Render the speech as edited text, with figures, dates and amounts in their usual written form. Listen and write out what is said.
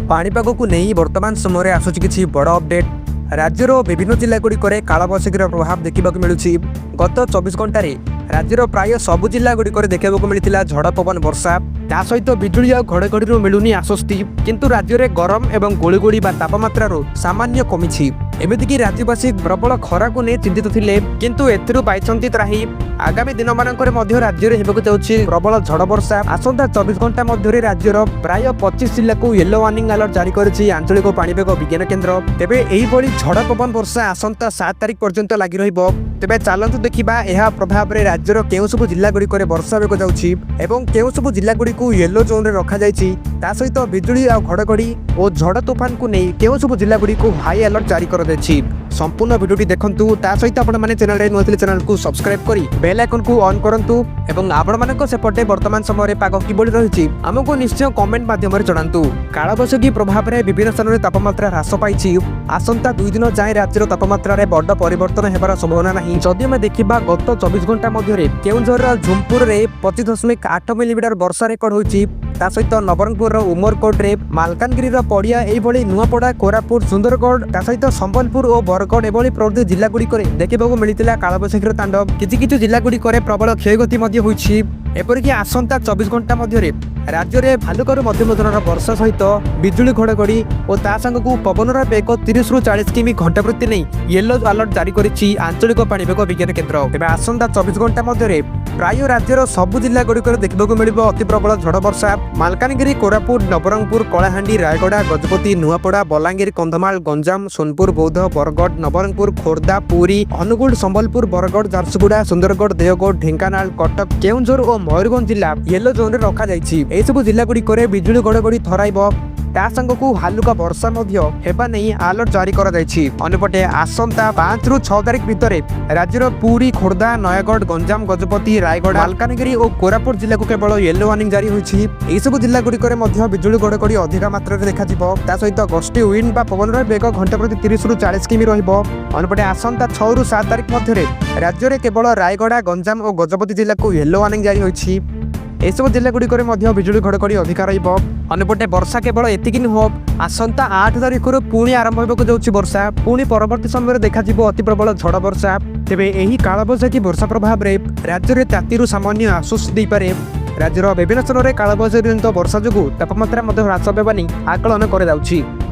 पाणीपाग को नहीं वर्तमान समय आसूची किछि बड़ अपडेट। राज्यर विभिन्न जिलागुड़िक कालबैशाखीर प्रभाव देखा मिलूँ। गत 24 घंटे राज्यर प्राय सबु जिलागुड़िक देखा मिलता झड़ पवन वर्षा ता सहित बिजुली और घड़घड़ी मिलूनी आश्वस्ति, किंतु राज्य में गरम एवं गुड़गुड़ी तापमात्रा सामान्य कमी। एमतीक राज्यवासी प्रबल खरा को नहीं चिंतित थे, किंतु एथिरु बाइचंती त्राही आगामी दिन मानकर राज्य में होगा जाउछि प्रबल झड़ वर्षा। आसंता 24 घंटा मध्य राज्यर प्राय 25 जिला को येलो वार्निंग अलर्ट जारी करिछि आंचलिक पाणीपाग विज्ञान केन्द्र। तेबे एही भली झड़ पवन वर्षा आसंता 7 तारिख पर्यंत लागि रहिबो। तेबे चलंतु देखिबा एहा प्रभाव रे राज्यर केउ सब जिला गुडी करे वर्षा होगा जाउछि एवं केउ सब जिला गुडी को येलो जोन रे रखा जाइछि। ता सहित बिजुली और घड़घड़ी और झड़ तूफान को नहीं केउ सब जिला गुडी को हाई अलर्ट जारी कर देछि। संपूर्ण वीडियोटी देखंतु, ता सहित आपण माने चैनल रे नथिले चैनल को सब्सक्राइब करी बेल आइकन को ऑन करंतु एवं आपण मानको सेपटे वर्तमान समय रे पाग किबोली रहिछि हमको निश्चय कमेंट माध्यम रे जणांतु। कालबैशाखी प्रभाव रे विभिन्न स्थान रे तापमात्रा ह्रास पाइछि। आसंता 2 दिन जाय राज्यर तापमात्रा रे बड़ परिवर्तन हेबार संभावना नाही। जदि हम देखिबा गत 24 घंटा मध्य रे केउंझर झुमपुर रे 25.8 मिलीमीटर वर्षा रेकर्ड होइछि। ता सहित नवरंगपुर उमरकोट रे मालकानगिरी पड़िया एभली नुआपड़ा कोरापुट सुंदरगढ़ ता सहित संबलपुर और बरगढ़ एभली प्रभृति जिला गुड़िक देखा मिलता कालबैशाखीर तांडव। किछि जिला गुड़िक प्रबल क्षयगति होइछि। एपरिक आसंता 24 घंटा मध्य राज्य में भालुकर मध्यम धरण वर्षा सहित बिजुली घड़घड़ी और ता संगक पवनर बेग 30 ରୁ 40 किमी घंटा प्रति नहीं येलो अलर्ट जारी करिछि आंचलिक पाणीपाग विज्ञान केन्द्र। तेज आसंता 24 घंटा मध्य प्राय राज्यर सबु जिला गुड़िक देखा मिल अति प्रबल झड़ वर्षा। मालकानगिरी कोरापुट नवरंगपुर कलाहांडी रायगड़ा गजपति नुआपड़ा बलांगीर कंधमाल गंजाम सोनपुर बौद्ध बरगढ़ नवरंगपुर खोर्धा पुरी अनुगुल संबलपुर बरगढ़ झारसुगुड़ा सुंदरगढ़ देवगढ़ ढेंकानाल कटक केउंझर और मयूरभंज जिला येलो जोन रे रखा जाइछि। एहि सब जिला गुड़िक बिजुली घड़घड़ी थराइब ता संगकु हालुका वर्षा हेबा नहीं अलर्ट जारी करा जाइछि। अन्यपटे आसंता 5 ରୁ 6 तारिख भितर राज्यर पुरी खोर्धा नयगढ़ गंजाम गजपति रायगढ़ मालकानगिरी और कोरापुट जिला को केवल येलो वार्निंग जारी होइछि। एहि सब जिला गुड़िक बिजुली घड़घड़ी अधिक मात्रा रे देखा जिवो। ता सहित गस्टी विंड बा पवनर बेग घंटा प्रति 30 ରୁ 40 किमी रहिबो। अन्यपटे आसंता 6 ରୁ 7 तारिख मध्य राज्य में केवल रायगढ़ गंजाम और गजपति जिला को येलो वार्निंग जारी होइछि। एसबू जिला गुड़िक बिजुली घड़घड़ी अधिक रपटे वर्षा केवल एतिक नुह। आसंता 8 तारिख पुणी आरंभ होगा जाऊँगी वर्षा। पुणी परवर्ती समय देखा अति प्रबल झड़ वर्षा। तेबे एही कालबैशाखी वर्षा प्रभाव में राज्य में ताती सामान्य आश्वस्ति दे पारे। राज्यर विभिन्न स्थान में कालबैशाखी वर्षा जो तापमात्रा ह्रास पाने आकलन कर।